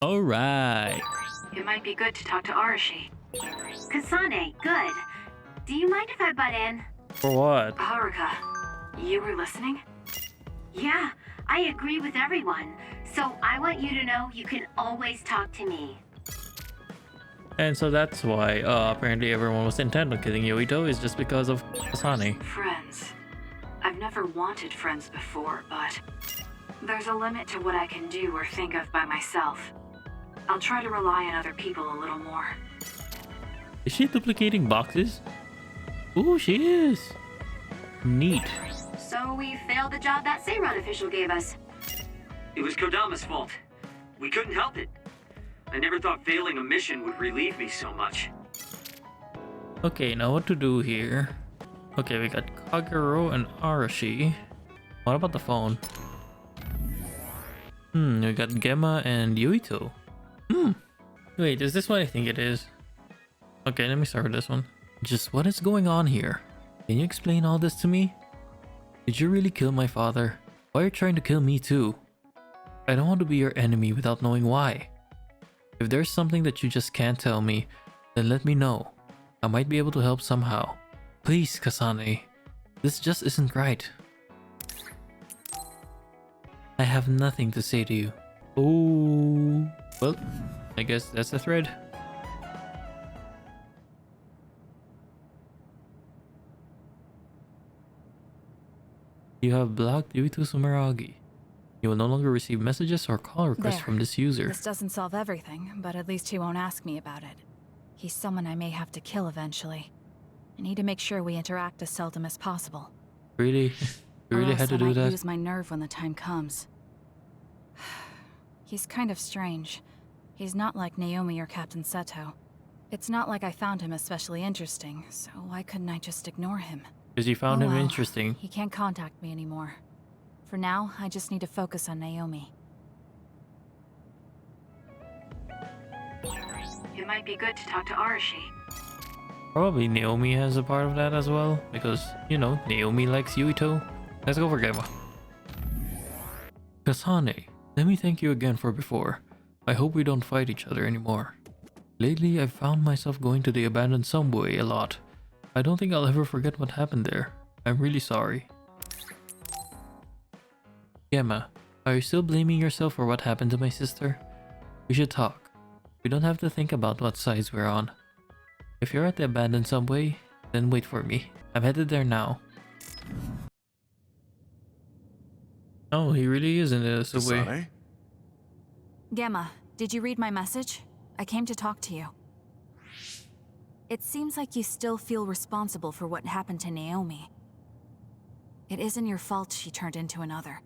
All right. It might be good to talk to Arashi. Kasane, good. Do you mind if I butt in? For what? Haruka, you were listening? Yeah, I agree with everyone. So I want you to know you can always talk to me. And so that's why apparently everyone was intent on killing Yoito is just because of Kasane. Friends. I've never wanted friends before, but there's a limit to what I can do or think of by myself. I'll try to rely on other people a little more. Is she duplicating boxes? Ooh, she is. Neat. So we failed the job that Seiron official gave us. It was Kodama's fault. We couldn't help it. I never thought failing a mission would relieve me so much. Okay, now what to do here? Okay, we got Kagero and Arashi. What about the phone? We got Gemma and Yuito. Wait, is this what I think it is? Okay, let me start with this one. Just what is going on here? Can you explain all this to me? Did you really kill my father? Why are you trying to kill me too? I don't want to be your enemy without knowing why. If there's something that you just can't tell me, then let me know. I might be able to help somehow. Please, Kasane. This just isn't right. I have nothing to say to you. Oh, well, I guess that's the thread. You have blocked Yuito Sumeragi. You will no longer receive messages or call requests There. from this user. This doesn't solve everything, but at least he won't ask me about it. He's someone I may have to kill eventually. I need to make sure we interact as seldom as possible. Really? You really had to do I might that? lose my nerve when the time comes. He's kind of strange. He's not like Naomi or Captain Seto. It's not like I found him especially interesting, so why couldn't I just ignore him? Because you found him well. interesting. He can't contact me anymore. For now, I just need to focus on Naomi. It might be good to talk to Arashi. Probably Naomi has a part of that as well, because, you know, Naomi likes Yuito. Let's go for Gemma. Kasane, let me thank you again for before. I hope we don't fight each other anymore. Lately, I've found myself going to the abandoned subway a lot. I don't think I'll ever forget what happened there. I'm really sorry. Gemma, are you still blaming yourself for what happened to my sister? We should talk. We don't have to think about what sides we're on. If you're at the abandoned subway, then wait for me. I'm headed there now. Oh, he really is in the subway. Kasane? Gemma, did you read my message? I came to talk to you. It seems like you still feel responsible for what happened to Naomi. It isn't your fault she turned into another.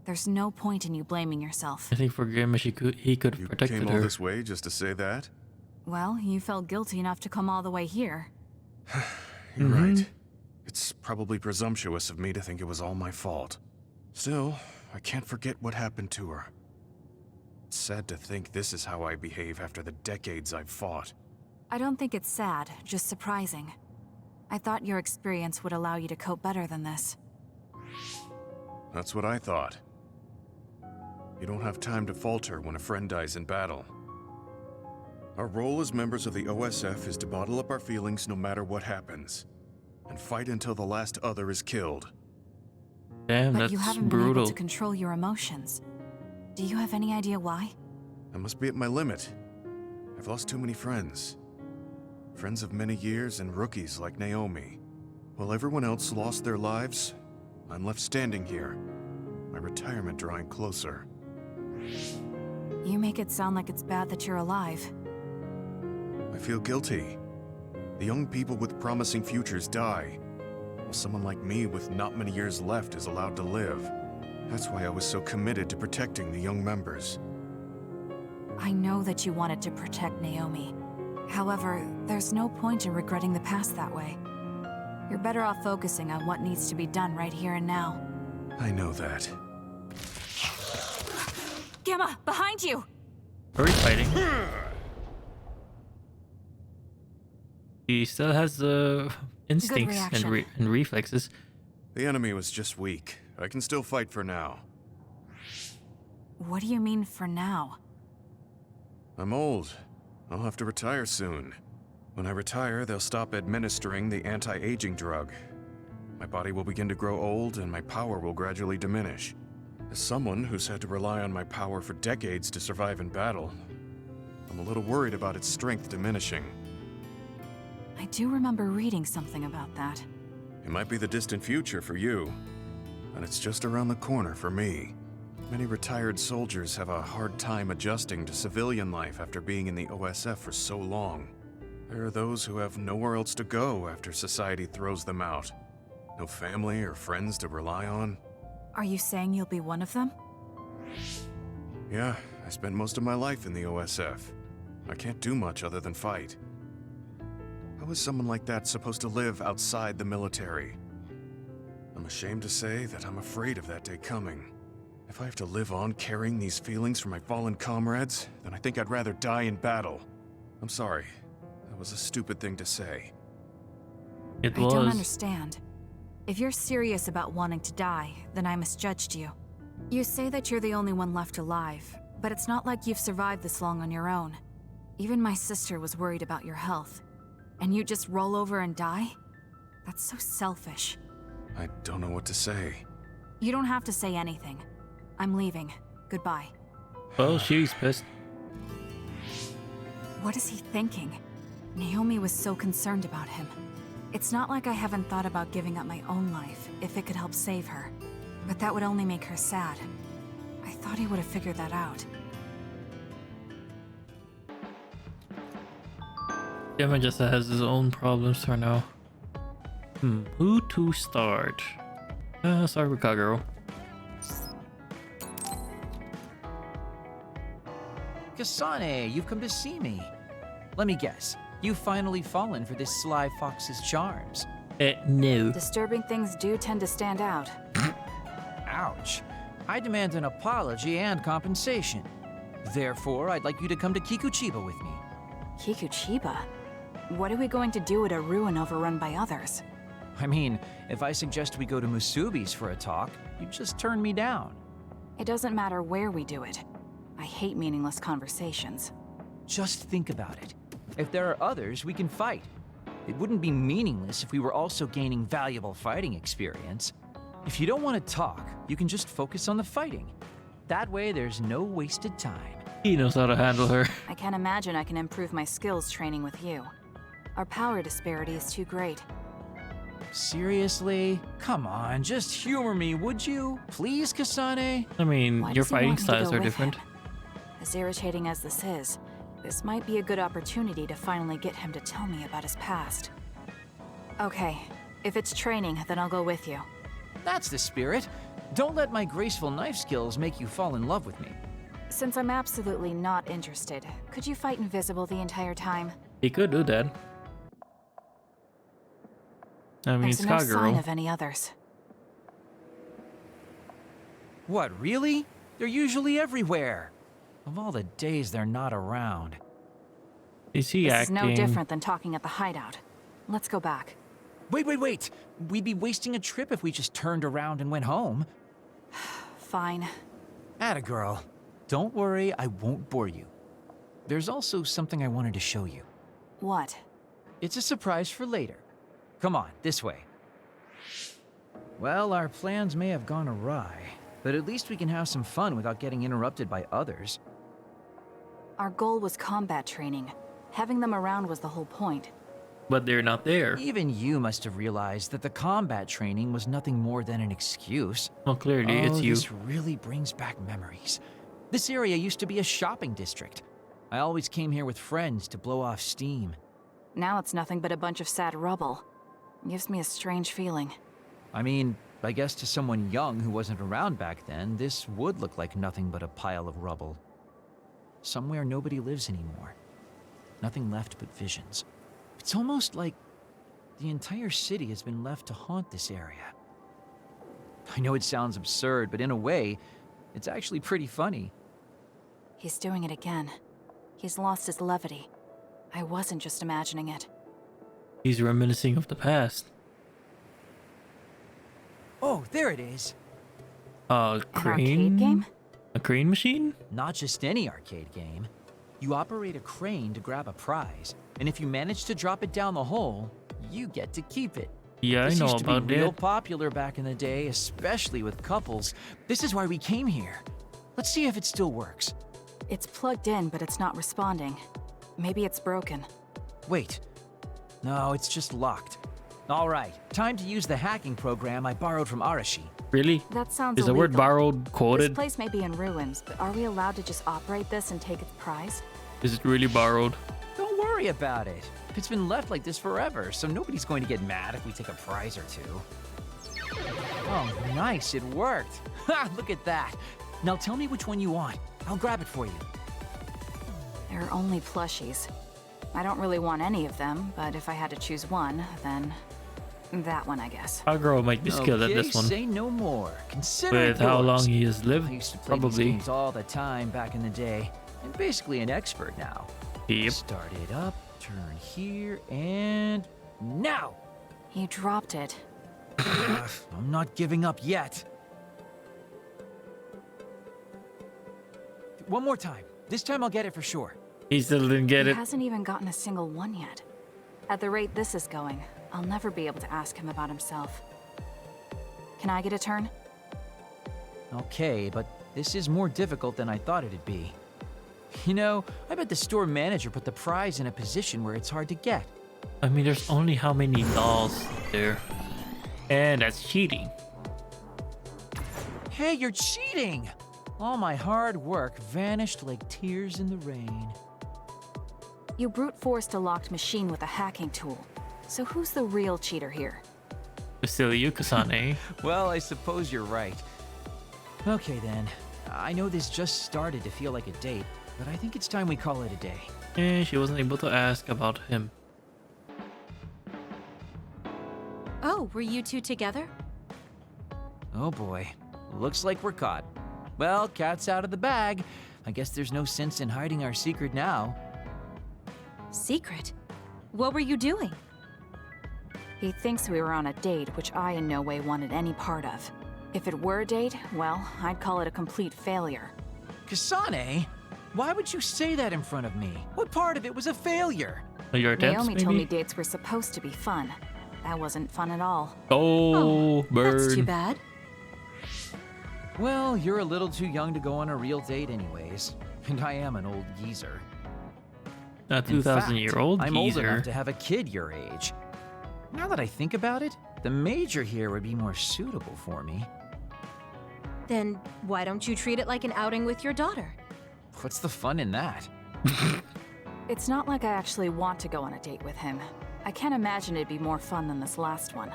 There's no point in you blaming yourself. I think for Gemma, he could have You protected came all her. this way just to say that? Well, you felt guilty enough to come all the way here. You're right. It's probably presumptuous of me to think it was all my fault. Still, I can't forget what happened to her. It's sad to think this is how I behave after the decades I've fought. I don't think it's sad, just surprising. I thought your experience would allow you to cope better than this. That's what I thought. You don't have time to falter when a friend dies in battle. Our role as members of the OSF is to bottle up our feelings no matter what happens, and fight until the last other is killed. Damn, But that's you haven't been able brutal. to control your emotions. Do you have any idea why? I must be at my limit. I've lost too many friends. Friends of many years and rookies like Naomi. While everyone else lost their lives, I'm left standing here, my retirement drawing closer. You make it sound like it's bad that you're alive. I feel guilty. The young people with promising futures die, while someone like me with not many years left is allowed to live. That's why I was so committed to protecting the young members. I know that you wanted to protect Naomi. However, there's no point in regretting the past that way. You're better off focusing on what needs to be done right here and now. I know that. Gemma, behind you! Are we fighting? He still has the instincts and, reaction. and reflexes. The enemy was just weak. I can still fight for now. What do you mean for now? I'm old. I'll have to retire soon. When I retire, they'll stop administering the anti-aging drug. My body will begin to grow old and my power will gradually diminish. As someone who's had to rely on my power for decades to survive in battle, I'm a little worried about its strength diminishing. I do remember reading something about that. It might be the distant future for you, but it's just around the corner for me. Many retired soldiers have a hard time adjusting to civilian life after being in the OSF for so long. There are those who have nowhere else to go after society throws them out. No family or friends to rely on. Are you saying you'll be one of them? Yeah, I spent most of my life in the OSF. I can't do much other than fight. How is someone like that supposed to live outside the military? I'm ashamed to say that I'm afraid of that day coming. If I have to live on carrying these feelings for my fallen comrades, then I think I'd rather die in battle. I'm sorry. That was a stupid thing to say. It I was. don't understand. If you're serious about wanting to die, then I misjudged you. You say that you're the only one left alive, but it's not like you've survived this long on your own. Even my sister was worried about your health. And you just roll over and die? That's so selfish. I don't know what to say. You don't have to say anything. I'm leaving. Goodbye. Well, she's pissed. What is he thinking? Naomi was so concerned about him. It's not like I haven't thought about giving up my own life if it could help save her. But that would only make her sad. I thought he would have figured that out. Gemma just has his own problems for now. Who to start? Start with Kagero. Kasane, you've come to see me. Let me guess, you've finally fallen for this sly fox's charms. No. Disturbing things do tend to stand out. Ouch. I demand an apology and compensation. Therefore, I'd like you to come to Kikuchiba with me. Kikuchiba? What are we going to do at a ruin overrun by others? I mean, if I suggest we go to Musubi's for a talk, you'd just turn me down. It doesn't matter where we do it. I hate meaningless conversations. Just think about it. If there are others, we can fight. It wouldn't be meaningless if we were also gaining valuable fighting experience. If you don't want to talk, you can just focus on the fighting. That way, there's no wasted time. He knows how to handle her. I can't imagine I can improve my skills training with you. Our power disparity is too great. Seriously? Come on, just humor me, would you? Please, Kasane? I mean, Why your does he fighting want me to styles go are with different. him? As irritating as this is, this might be a good opportunity to finally get him to tell me about his past. Okay, if it's training, then I'll go with you. That's the spirit. Don't let my graceful knife skills make you fall in love with me. Since I'm absolutely not interested, could you fight invisible the entire time? He could do that. I mean, There's it's no sign Kagero. of any others. What, really? They're usually everywhere. Of all the days they're not around. Is he This acting? is no different than talking at the hideout. Let's go back. Wait! We'd be wasting a trip if we just turned around and went home. Fine. Atta girl. Don't worry, I won't bore you. There's also something I wanted to show you. What? It's a surprise for later. Come on, this way. Well, our plans may have gone awry, but at least we can have some fun without getting interrupted by others. Our goal was combat training. Having them around was the whole point. But they're not there. Even you must have realized that the combat training was nothing more than an excuse. Well, clearly it's you. This really brings back memories. This area used to be a shopping district. I always came here with friends to blow off steam. Now it's nothing but a bunch of sad rubble. Gives me a strange feeling. I mean, I guess to someone young who wasn't around back then, this would look like nothing but a pile of rubble. Somewhere nobody lives anymore. Nothing left but visions. It's almost like the entire city has been left to haunt this area. I know it sounds absurd, but in a way, it's actually pretty funny. He's doing it again. He's lost his levity. I wasn't just imagining it. He's reminiscing of the past. Oh, there it is. A An crane? arcade game? A crane machine? Not just any arcade game. You operate a crane to grab a prize, and if you manage to drop it down the hole, you get to keep it. Yeah, This I know used to about be real that. popular back in the day, especially with couples. This is why we came here. Let's see if it still works. It's plugged in, but it's not responding. Maybe it's broken. Wait. No, it's just locked. All right, time to use the hacking program I borrowed from Arashi. Really? That sounds Is the word illegal. borrowed This quoted? place may be in ruins, but are we allowed to just operate this and take its prize? Is it really borrowed? Don't worry about it. It's been left like this forever, so nobody's going to get mad if we take a prize or two. Oh, nice, it worked. Ha, look at that. Now tell me which one you want. I'll grab it for you. There are only plushies. I don't really want any of them, but if I had to choose one, then that one, I guess. Our girl might be skilled at this one. Say no more. Consider it With how yours. long he has I lived, used to play these probably. games all the time back in the day. I'm basically an expert now. Yep. Start it up, turn here, and now! He dropped it. I'm not giving up yet. One more time. This time I'll get it for sure. He still didn't get He it. hasn't even gotten a single one yet. At the rate this is going, I'll never be able to ask him about himself. Can I get a turn? Okay, but this is more difficult than I thought it'd be. You know, I bet the store manager put the prize in a position where it's hard to get. I mean, there's only how many dolls there. And that's cheating. Hey, you're cheating! All my hard work vanished like tears in the rain. You brute forced a locked machine with a hacking tool. So who's the real cheater here? It's still you, Kasane. Well, I suppose you're right. Okay then. I know this just started to feel like a date, but I think it's time we call it a day. And she wasn't able to ask about him. Oh, were you two together? Oh boy. Looks like we're caught. Well, cat's out of the bag. I guess there's no sense in hiding our secret now. Secret? What were you doing? He thinks we were on a date, which I in no way wanted any part of. If it were a date, well, I'd call it a complete failure. Kasane? Why would you say that in front of me? What part of it was a failure? Your attempts, Naomi told me maybe? dates were supposed to be fun. That wasn't fun at all. Oh, bird. That's too bad. Well, you're a little too young to go on a real date anyways. And I am an old geezer. A In 2,000-year-old fact, I'm old geezer. enough to have a kid your age. Now that I think about it, the major here would be more suitable for me. Then why don't you treat it like an outing with your daughter? What's the fun in that? It's not like I actually want to go on a date with him. I can't imagine it'd be more fun than this last one.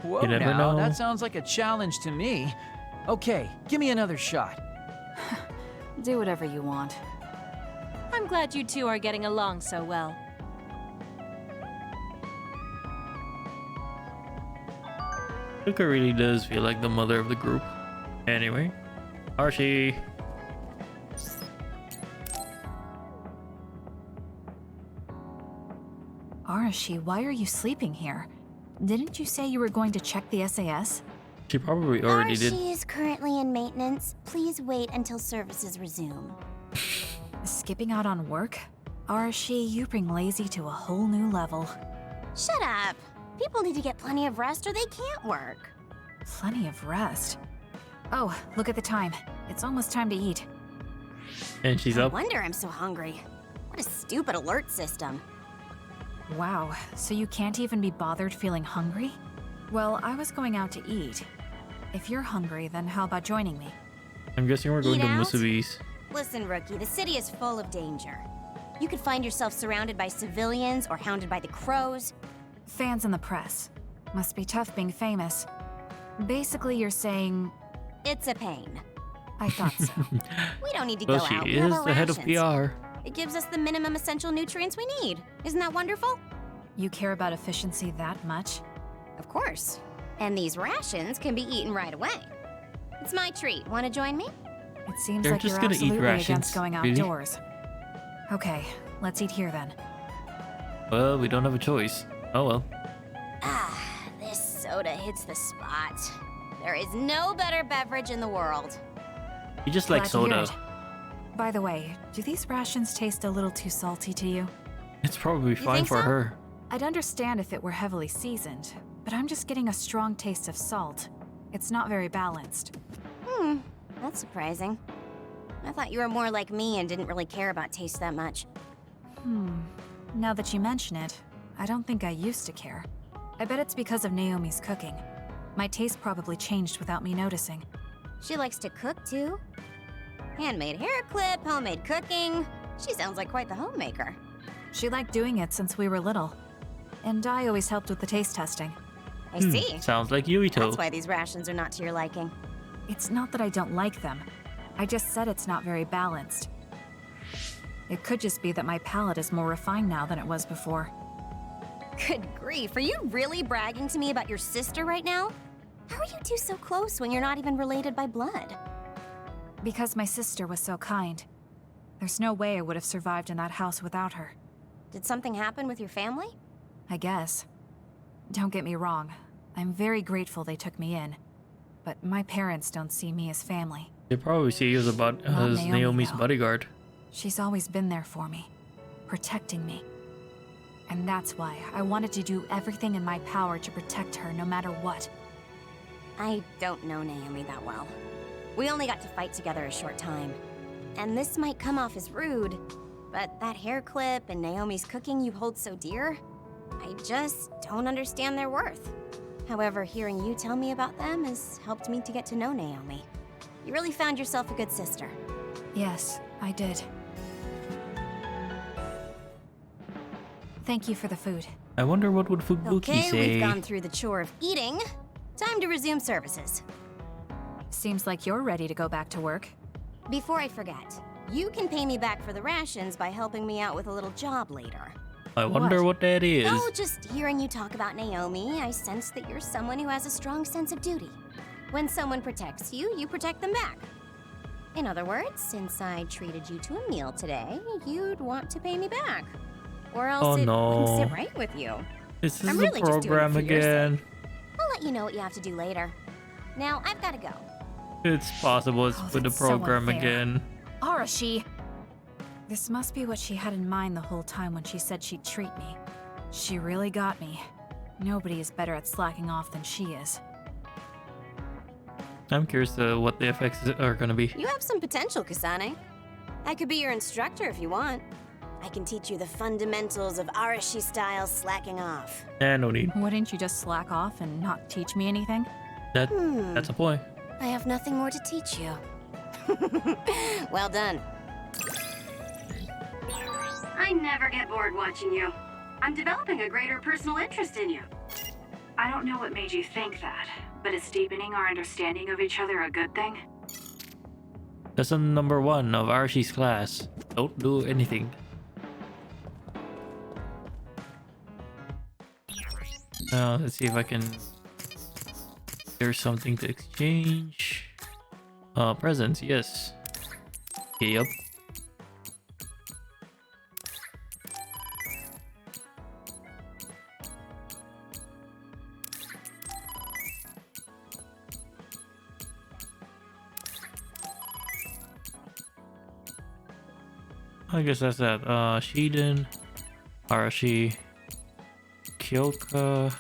Whoa You never now, know. that sounds like a challenge to me. Okay, give me another shot. Do whatever you want. I'm glad you two are getting along so well. Luca really does feel like the mother of the group. Anyway, Archie. Arashi, why are you sleeping here? Didn't you say you were going to check the SAS? She probably already did. Arashi is currently in maintenance. Please wait until services resume. Skipping out on work? Arashi, you bring lazy to a whole new level. Shut up. People need to get plenty of rest or they can't work. Plenty of rest. Oh, look at the time. It's almost time to eat. And she's No up. wonder I'm so hungry. What a stupid alert system. Wow, so you can't even be bothered feeling hungry? Well, I was going out to eat. If you're hungry, then how about joining me? I'm guessing we're going Eat to out? Musubi's. Listen, Rookie, the city is full of danger. You could find yourself surrounded by civilians or hounded by the crows. Fans in the press. Must be tough being famous. Basically, you're saying, It's a pain. I thought so. We don't need to Well, go she out. We have is our the head of rations. PR. It gives us the minimum essential nutrients we need. Isn't that wonderful? You care about efficiency that much? Of course. And these rations can be eaten right away. It's my treat. Want to join me? It seems They're like just you're gonna eat absolutely rations, against going really? outdoors. Okay, let's eat here then. Well, we don't have a choice. Oh well. Ah, this soda hits the spot. There is no better beverage in the world. You just like Glad to hear soda. it. By the way, do these rations taste a little too salty to you? It's probably fine think for so? her. I'd understand if it were heavily seasoned, but I'm just getting a strong taste of salt. It's not very balanced. That's surprising. I thought you were more like me and didn't really care about taste that much. Now that you mention it, I don't think I used to care. I bet it's because of Naomi's cooking. My taste probably changed without me noticing. She likes to cook, too. Handmade hair clip, homemade cooking. She sounds like quite the homemaker. She liked doing it since we were little. And I always helped with the taste testing. I see. Sounds like Yuito. That's why these rations are not to your liking. It's not that I don't like them. I just said it's not very balanced. It could just be that my palate is more refined now than it was before. Good grief, are you really bragging to me about your sister right now? How are you two so close when you're not even related by blood? Because my sister was so kind. There's no way I would have survived in that house without her. Did something happen with your family? I guess. Don't get me wrong. I'm very grateful they took me in. But my parents don't see me as family. They probably see you as Not as Naomi, Naomi's though. bodyguard. She's always been there for me, protecting me. And that's why I wanted to do everything in my power to protect her no matter what. I don't know Naomi that well. We only got to fight together a short time. And this might come off as rude, but that hair clip and Naomi's cooking you hold so dear, I just don't understand their worth. However, hearing you tell me about them has helped me to get to know Naomi. You really found yourself a good sister. Yes, I did. Thank you for the food. I wonder what would Fubuki Okay, say. we've gone through the chore of eating. Time to resume services. Seems like you're ready to go back to work. Before I forget, you can pay me back for the rations by helping me out with a little job later. I wonder what that is. Oh, just hearing you talk about Naomi, I sense that you're someone who has a strong sense of duty. When someone protects you, you protect them back. In other words, since I treated you to a meal today, you'd want to pay me back. Or else Oh, it no. wouldn't sit right with you. This is I'm the really just doing it program for your again. I'll let you know what you have to do later. Now, I've got to go. It's possible it's Oh, with the that's so program unfair. again. Arashi! This must be what she had in mind the whole time when she said she'd treat me. She really got me. Nobody is better at slacking off than she is. I'm curious what the effects are gonna be. You have some potential, Kasane. I could be your instructor if you want. I can teach you the fundamentals of Arashi-style slacking off. Yeah, no need. Wouldn't you just slack off and not teach me anything? That's a point. I have nothing more to teach you. Well done. I never get bored watching you. I'm developing a greater personal interest in you. I don't know what made you think that, but is deepening our understanding of each other a good thing? Lesson number 1 of Arshi's class. Don't do anything. Now, let's see if I can... There's something to exchange. Presents, yes. Okay, yup. I guess that's that. Shiden, Arashi, Kyoka.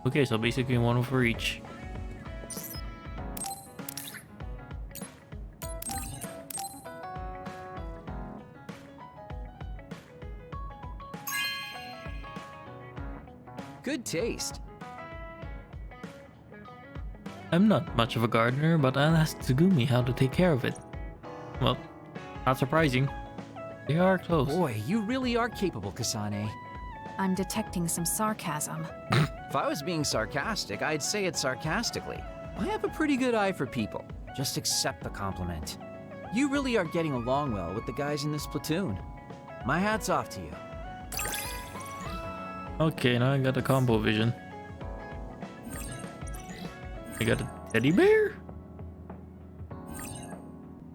Okay, so basically one for each. Good taste. I'm not much of a gardener, but I'll ask Tsugumi how to take care of it. Well, not surprising. They are close. Boy, you really are capable, Kasane. I'm detecting some sarcasm. If I was being sarcastic, I'd say it sarcastically. I have a pretty good eye for people. Just accept the compliment. You really are getting along well with the guys in this platoon. My hat's off to you. Okay, now I got a combo vision. I got a teddy bear?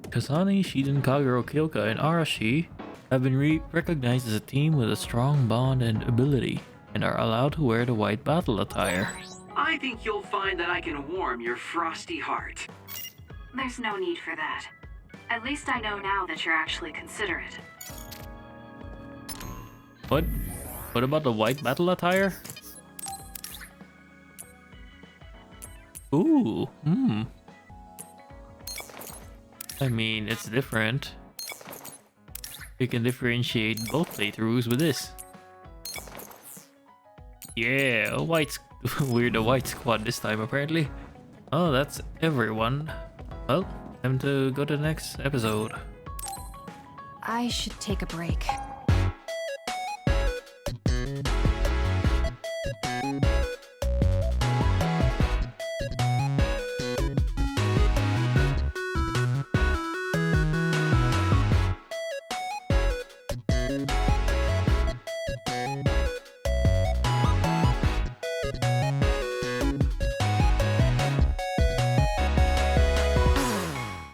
Kasane, Shiden, Kagero, Kyoka, and Arashi have been recognized as a team with a strong bond and ability, and are allowed to wear the white battle attire. I think you'll find that I can warm your frosty heart. There's no need for that. At least I know now that you're actually considerate. What? What about the white battle attire? Ooh, I mean, it's different. You can differentiate both playthroughs with this. Yeah, we're the white squad this time apparently. Oh, that's everyone. Well, time to go to the next episode. I should take a break.